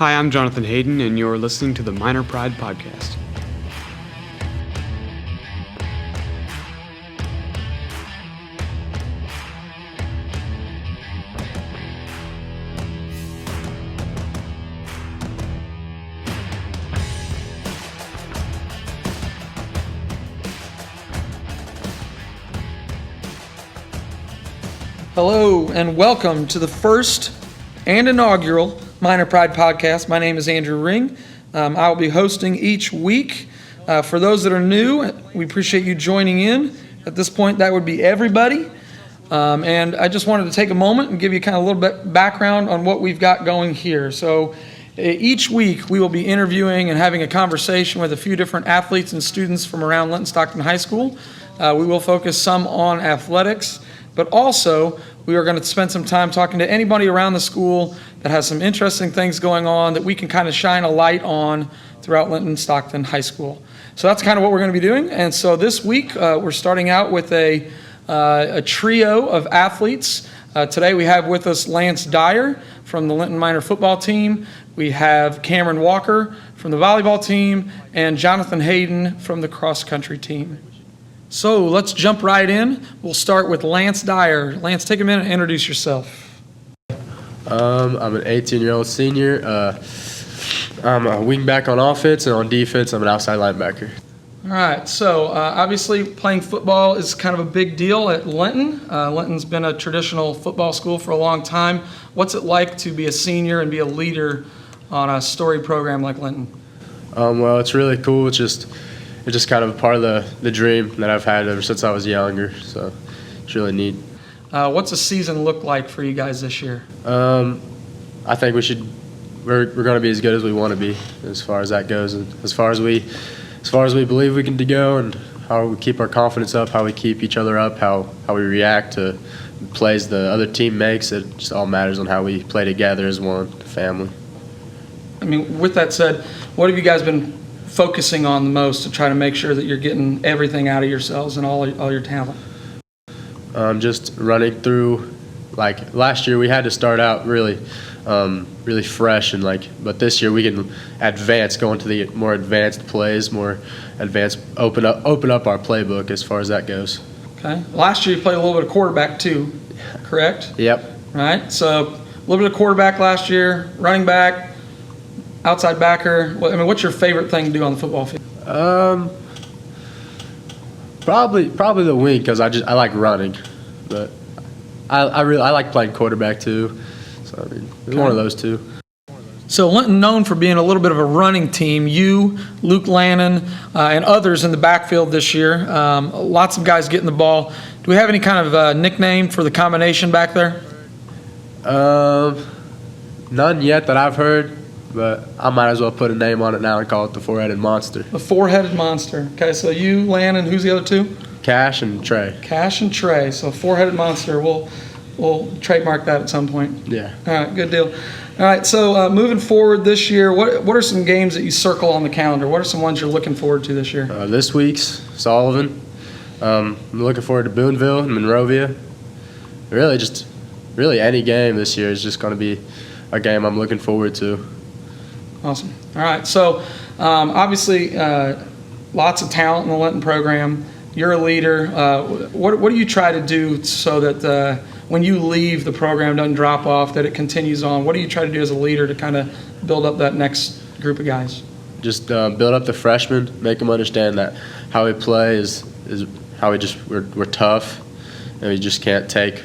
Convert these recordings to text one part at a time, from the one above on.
Hi, I'm Jonathan Hayden, and you're listening to the Minor Pride Podcast. Hello and welcome to the first and inaugural Minor Pride Podcast. My name is Andrew Ring. I will be hosting each week. For those that are new, we appreciate you joining in. At this point, that would be everybody. And I just wanted to take a moment and give you kind of a little bit background on what we've got going here. So each week, we will be interviewing and having a conversation with a few different athletes and students from around Linton-Stockton High School. We will focus some on athletics, but also we are going to spend some time talking to anybody around the school that has some interesting things going on that we can kind of shine a light on throughout Linton-Stockton High School. So that's kind of what we're going to be doing. And so this week we're starting out with a trio of athletes. Today we have with us Lance Dyer from the Linton Minor football team. We have Camryn Walker from the volleyball team and Jonathan Hayden from the cross country team. So let's jump right in. We'll start with Lance Dyer. Lance, take a minute and introduce yourself. I'm an 18-year-old senior. I'm a wingback on offense, and on defense, I'm an outside linebacker. All right, so obviously playing football is kind of a big deal at Linton. Linton's been a traditional football school for a long time. What's it like to be a senior and be a leader on a storied program like Linton? Well, it's really cool. It's just kind of a part of the dream that I've had ever since I was younger, so it's really neat. What's a season look like for you guys this year? I think we're going to be as good as we want to be as far as that goes, and as far as we believe we can go, and how we keep our confidence up, how we keep each other up, how we react to plays the other team makes. It just all matters on how we play together as one family. I mean, with that said, what have you guys been focusing on the most to try to make sure that you're getting everything out of yourselves and all your talent? Just running through, like last year we had to start out really fresh, and but this year we can advance, go into the more advanced plays, more advanced, open up our playbook as far as that goes. Okay. Last year you played a little bit of quarterback too, correct? Yep. Right. So a little bit of quarterback last year, running back, outside backer. What's your favorite thing to do on the football field? Probably the wing, because I like running, but I like playing quarterback too. So it's one of those two. So Linton known for being a little bit of a running team. You, Luke Lannon, and others in the backfield this year. Lots of guys getting the ball. Do we have any kind of nickname for the combination back there? None yet that I've heard. But I might as well put a name on it now and call it the Four-Headed Monster. The Four-Headed Monster. Okay, so you, Landon, who's the other two? Cash and Trey. Cash and Trey. So Four-Headed Monster. We'll trademark that at some point. Yeah. All right, good deal. All right, so moving forward this year, what are some games that you circle on the calendar? What are some ones you're looking forward to this year? This week's Sullivan. I'm looking forward to Boonville and Monrovia. Really any game this year is just going to be a game I'm looking forward to. Awesome. All right. So, obviously, lots of talent in the Linton program. You're a leader. What do you try to do so that when you leave, the program doesn't drop off, that it continues on? What do you try to do as a leader to kind of build up that next group of guys? Just build up the freshmen, make them understand that how we play is how we're tough, and we just can't take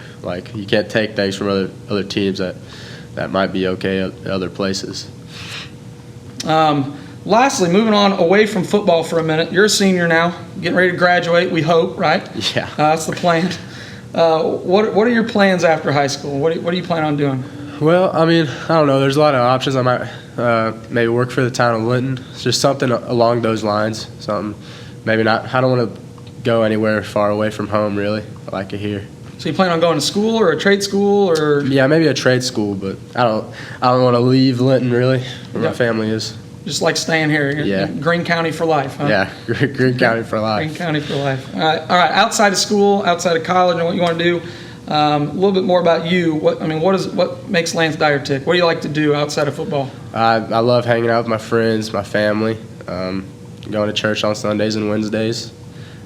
you can't take things from other teams that might be okay at other places. Lastly, moving on away from football for a minute. You're a senior now, getting ready to graduate, we hope, right? Yeah. That's the plan. What are your plans after high school? What do you plan on doing? Well, I don't know. There's a lot of options. I might maybe work for the town of Linton. It's just something along those lines. Something maybe not. I don't want to go anywhere far away from home, really. I like it here. So you plan on going to school or a trade school or? Yeah, maybe a trade school, but I don't want to leave Linton, really, where my family is. Just like staying here. Yeah. Greene County for life, huh? Yeah, Greene County for life. Greene County for life. All right. Outside of school, outside of college, and what you want to do, A little bit more about you. What makes Lance Dyer tick? What do you like to do outside of football? I love hanging out with my friends, my family, going to church on Sundays and Wednesdays.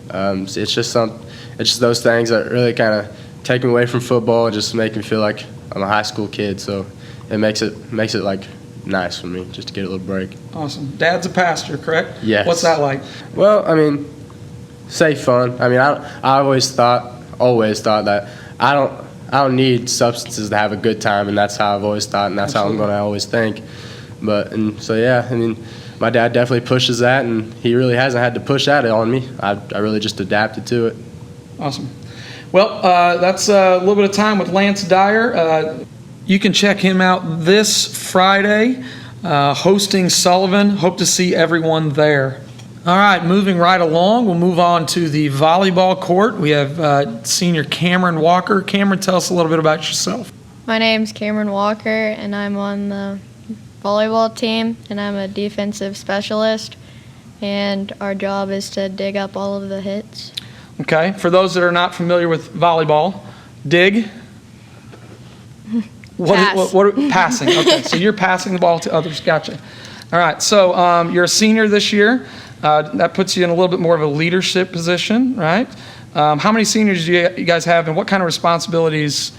It's just those things that really kind of take me away from football and just make me feel like I'm a high school kid. So it makes it like nice for me just to get a little break. Awesome. Dad's a pastor, correct? Yes. What's that like? Well, say fun. I always thought that I don't need substances to have a good time, and that's how I've always thought, and that's Absolutely. how I'm going to always think. My dad definitely pushes that, and he really hasn't had to push that on me. I really just adapted to it. Awesome. Well, that's a little bit of time with Lance Dyer. You can check him out this Friday, hosting Sullivan. Hope to see everyone there. All right, moving right along, we'll move on to the volleyball court. We have senior Camryn Walker. Camryn, tell us a little bit about yourself. My name's Camryn Walker, and I'm on the volleyball team, and I'm a defensive specialist, and our job is to dig up all of the hits. Okay, for those that are not familiar with volleyball, dig. Pass. Passing. Okay, so you're passing the ball to others. Gotcha. All right, so you're a senior this year. That puts you in a little bit more of a leadership position, right? How many seniors do you guys have, and what kind of responsibilities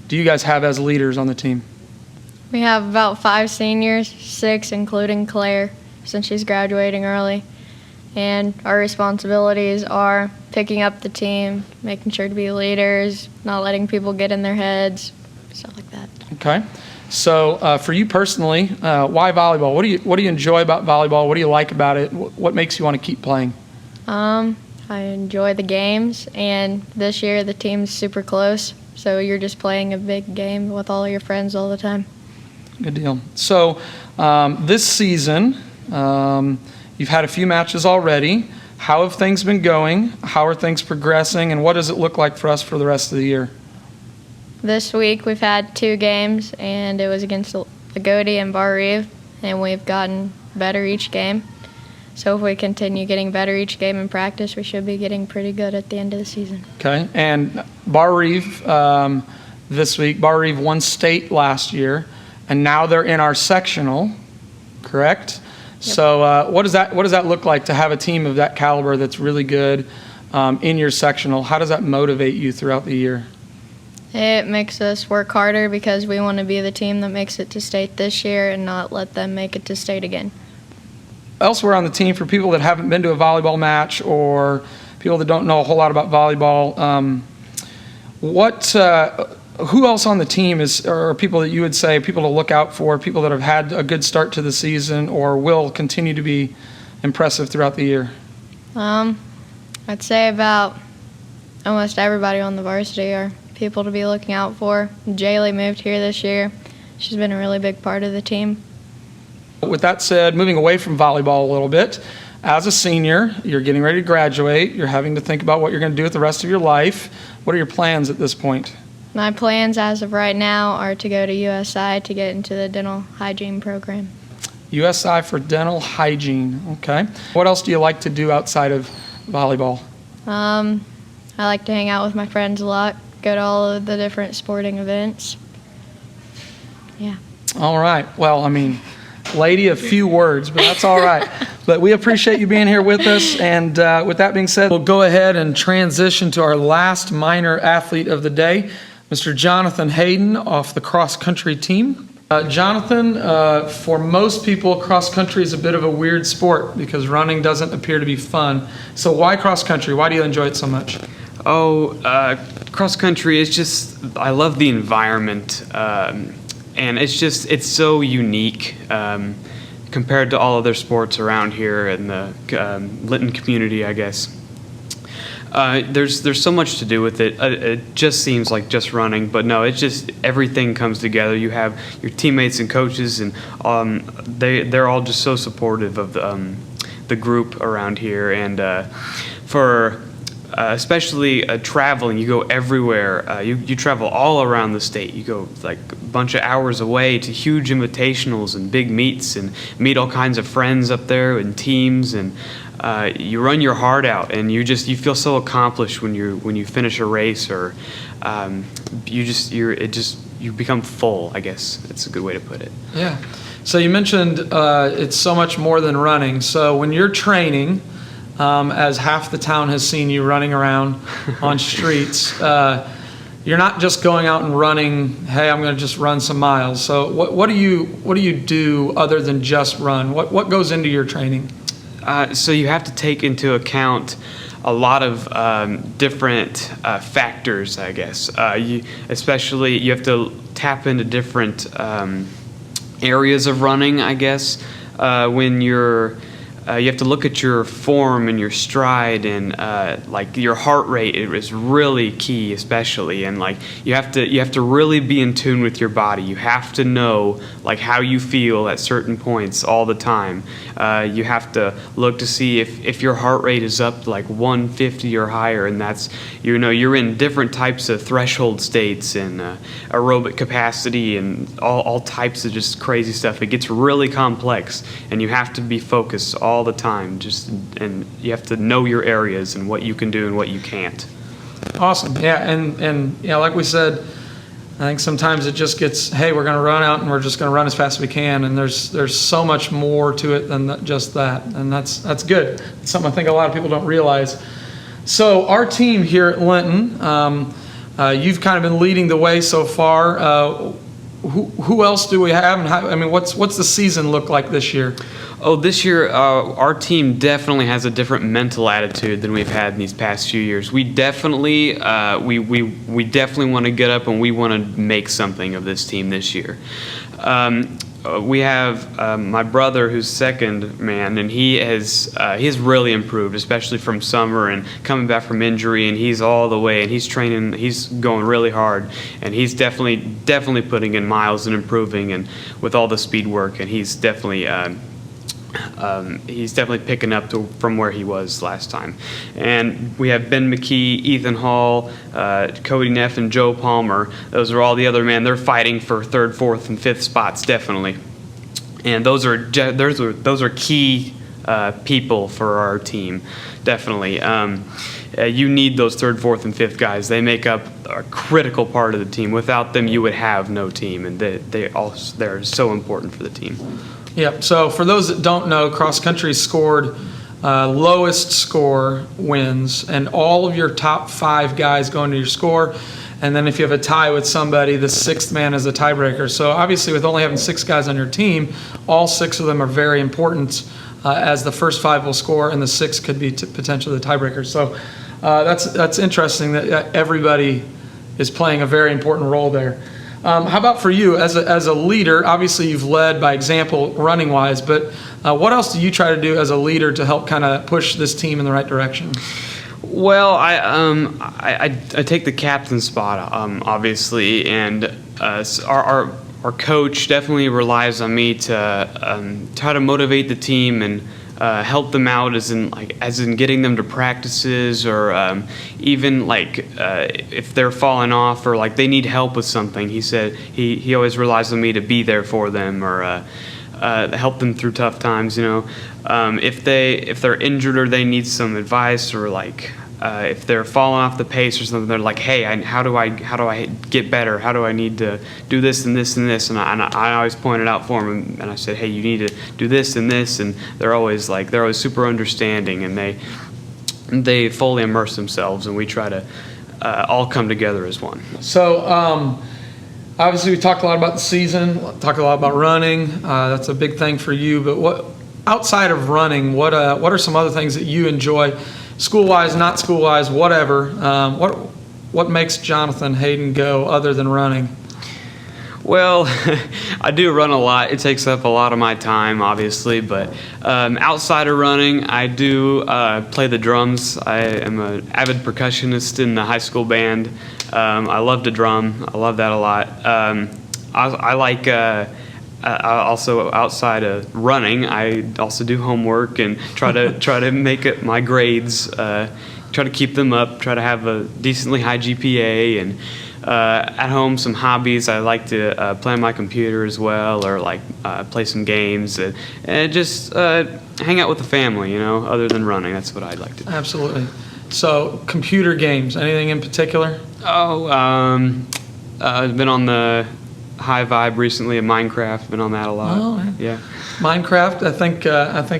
do you guys have as leaders on the team? We have about 5 seniors, 6 including Claire, since she's graduating early. And our responsibilities are picking up the team, making sure to be leaders, not letting people get in their heads, stuff like that. Okay. So for you personally, why volleyball? What do you enjoy about volleyball? What do you like about it? What makes you want to keep playing? I enjoy the games, and this year the team's super close, so you're just playing a big game with all your friends all the time. Good deal. So this season, you've had a few matches already. How have things been going? How are things progressing? And what does it look like for us for the rest of the year? This week we've had 2 games, and it was against Lagodi and Bar Reeve, and we've gotten better each game. So if we continue getting better each game in practice, we should be getting pretty good at the end of the season. Okay. And Bar Reeve this week, Bar Reeve won state last year, and now they're in our sectional, correct? Yep. So what does that look like to have a team of that caliber that's really good in your sectional? How does that motivate you throughout the year? It makes us work harder because we want to be the team that makes it to state this year and not let them make it to state again. Elsewhere on the team, for people that haven't been to a volleyball match or people that don't know a whole lot about volleyball, who else on the team are people that you would say people to look out for, people that have had a good start to the season or will continue to be impressive throughout the year? I'd say about almost everybody on the varsity are people to be looking out for. Jaylee moved here this year. She's been a really big part of the team. With that said, moving away from volleyball a little bit, as a senior, you're getting ready to graduate. You're having to think about what you're going to do with the rest of your life. What are your plans at this point? My plans as of right now are to go to USI to get into the dental hygiene program. USI for dental hygiene, okay. What else do you like to do outside of volleyball? I like to hang out with my friends a lot, go to all of the different sporting events. Yeah. All right. Well, lady of few words, but that's all right. But we appreciate you being here with us. And with that being said, we'll go ahead and transition to our last minor athlete of the day, Mr. Jonathan Hayden off the cross-country team. Jonathan, for most people, cross-country is a bit of a weird sport because running doesn't appear to be fun. So why cross-country? Why do you enjoy it so much? Cross country is just, I love the environment, and it's so unique compared to all other sports around here in the Lytton community, I guess. There's so much to do with it. It just seems like just running, but no, it's just everything comes together. You have your teammates and coaches, and they're all just so supportive of the group around here, and for especially traveling. You go everywhere. You travel all around the state. You go like a bunch of hours away to huge invitationals and big meets, and meet all kinds of friends up there and teams, and you run your heart out, and you feel so accomplished when you finish a race, or you become full. I guess that's a good way to put it. Yeah. So you mentioned it's so much more than running. So when you're training, as half the town has seen you running around on streets, you're not just going out and running, hey, I'm going to just run some miles. So what do you do other than just run? What goes into your training? So you have to take into account a lot of different factors, I guess. Especially you have to tap into different areas of running, I guess. When you have to look at your form and your stride, and like your heart rate is really key, especially, and like you have to really be in tune with your body. You have to know like how you feel at certain points all the time. You have to look to see if your heart rate is up like 150 or higher, and that's you're in different types of threshold states and aerobic capacity and all types of just crazy stuff. It gets really complex, and you have to be focused all the time, and you have to know your areas and what you can do and what you can't. Awesome. Yeah, and like we said, I think sometimes it just gets, hey, we're going to run out and we're just going to run as fast as we can, and there's so much more to it than just that, and that's good. It's something I think a lot of people don't realize. So our team here at Linton, you've kind of been leading the way so far. Who else do we have, and what's the season look like this year? Oh, this year our team definitely has a different mental attitude than we've had in these past few years. We definitely we definitely want to get up and we want to make something of this team this year. We have my brother, who's second man, and he's really improved, especially from summer and coming back from injury, and he's all the way, and he's training, he's going really hard, and he's definitely putting in miles and improving, and with all the speed work, and he's definitely picking up from where he was last time. And we have Ben McKee, Ethan Hall, Cody Neff, and Joe Palmer. Those are all the other men. They're fighting for third, fourth, and fifth spots, definitely. And those are key people for our team, definitely. You need those third, fourth, and fifth guys. They make up a critical part of the team. Without them, you would have no team, and they're so important for the team. Yep. So for those that don't know, cross country scored lowest score wins, and all of your top 5 guys go into your score. And then if you have a tie with somebody, the 6th man is a tiebreaker. So obviously, with only having 6 guys on your team, all 6 of them are very important, as the first 5 will score, and the 6th could be potentially the tiebreaker. So that's interesting that everybody is playing a very important role there. How about for you as a leader? Obviously, you've led by example running wise, but what else do you try to do as a leader to help kind of push this team in the right direction? Well, I take the captain spot, obviously, and our coach definitely relies on me to try to motivate the team and help them out, as in getting them to practices, or even if they're falling off or like they need help with something. He said he always relies on me to be there for them, or help them through tough times. If they're injured or they need some advice, or if they're falling off the pace or something, they're like, hey, how do I get better? How do I need to do this and this and this? And I always point it out for them, and I said, hey, you need to do this and this, and they're always super understanding, and they fully immerse themselves, and we try to all come together as one. So obviously we talked a lot about the season, talked a lot about running. That's a big thing for you. But what outside of running, what are some other things that you enjoy? School-wise, not school-wise, whatever. What makes Jonathan Hayden go other than running? Well, I do run a lot. It takes up a lot of my time, obviously. But outside of running, I do play the drums. I am an avid percussionist in the high school band. I love to drum. I love that a lot. I like... also, outside of running, I also do homework and try to make it my grades try to keep them up, try to have a decently high GPA, and at home some hobbies. I like to play on my computer as well, or like play some games, and just hang out with the family, other than running. That's what I'd like to do. Absolutely. So, computer games, anything in particular? I've been on the high vibe recently of Minecraft. Been on that a lot. Oh, yeah. Minecraft, I think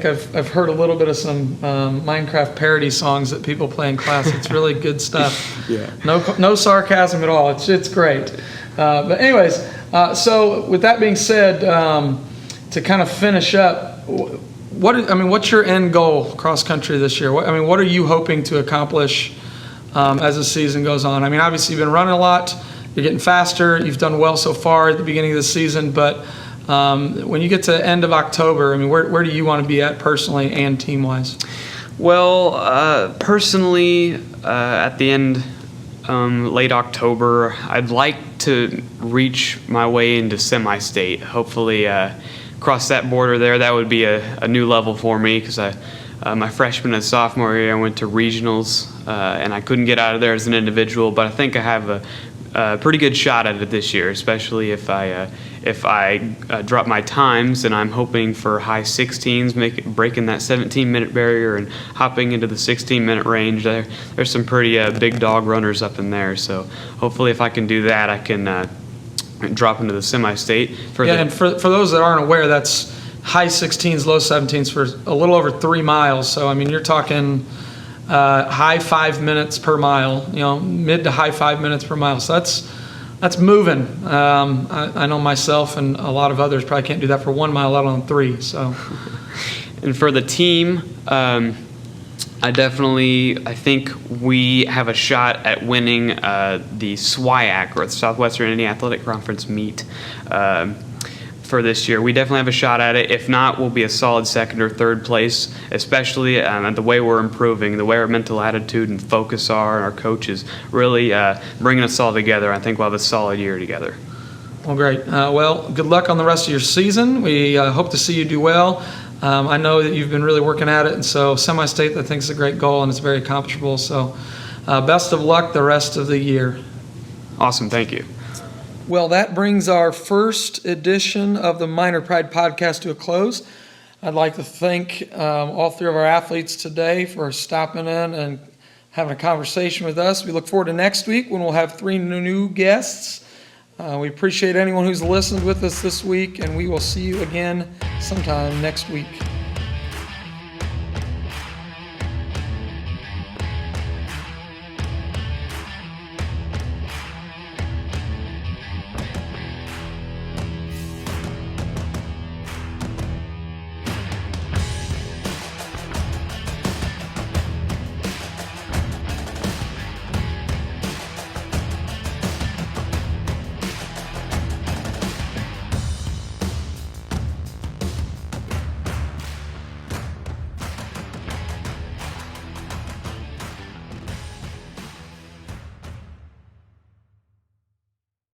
I've heard a little bit of some Minecraft parody songs that people play in class. It's really good stuff. Yeah. No sarcasm at all. It's great. But anyways, so with that being said, to kind of finish up, what's your end goal cross country this year? What are you hoping to accomplish as the season goes on? I mean, obviously you've been running a lot. You're getting faster. You've done well so far at the beginning of the season, but when you get to the end of October, where do you want to be at personally and team-wise? Well, personally, at the end, late October, I'd like to reach my way into semi-state. Hopefully, cross that border there. That would be a new level for me, because my freshman and sophomore year, I went to regionals, and I couldn't get out of there as an individual, but I think I have a pretty good shot at it this year, especially if I drop my times, and I'm hoping for high 16s, breaking that 17-minute barrier and hopping into the 16-minute range. There's some pretty big dog runners up in there, so hopefully if I can do that, I can drop into the semi-state. And for those that aren't aware, that's high 16s, low 17s for a little over 3 miles. So you're talking high 5 minutes per mile, mid to high 5 minutes per mile. So that's moving. I know myself and a lot of others probably can't do that for 1 mile, let alone 3. So, and for the team, I think we have a shot at winning the SWIAC, or the Southwestern Indiana Athletic Conference meet. For this year, we definitely have a shot at it. If not, we'll be a solid second or third place, especially the way we're improving, the way our mental attitude and focus are, and our coaches really bringing us all together. I think we'll have a solid year together. Well, great. Well, good luck on the rest of your season. We hope to see you do well. I know that you've been really working at it, and so semi-state, I think, is a great goal, and it's very accomplishable. So best of luck the rest of the year. Awesome. Thank you. Well, that brings our first edition of the Minor Pride podcast to a close. I'd like to thank all 3 of our athletes today for stopping in and having a conversation with us. We look forward to next week when we'll have 3 new guests. We appreciate anyone who's listened with us this week, and we will see you again sometime next week.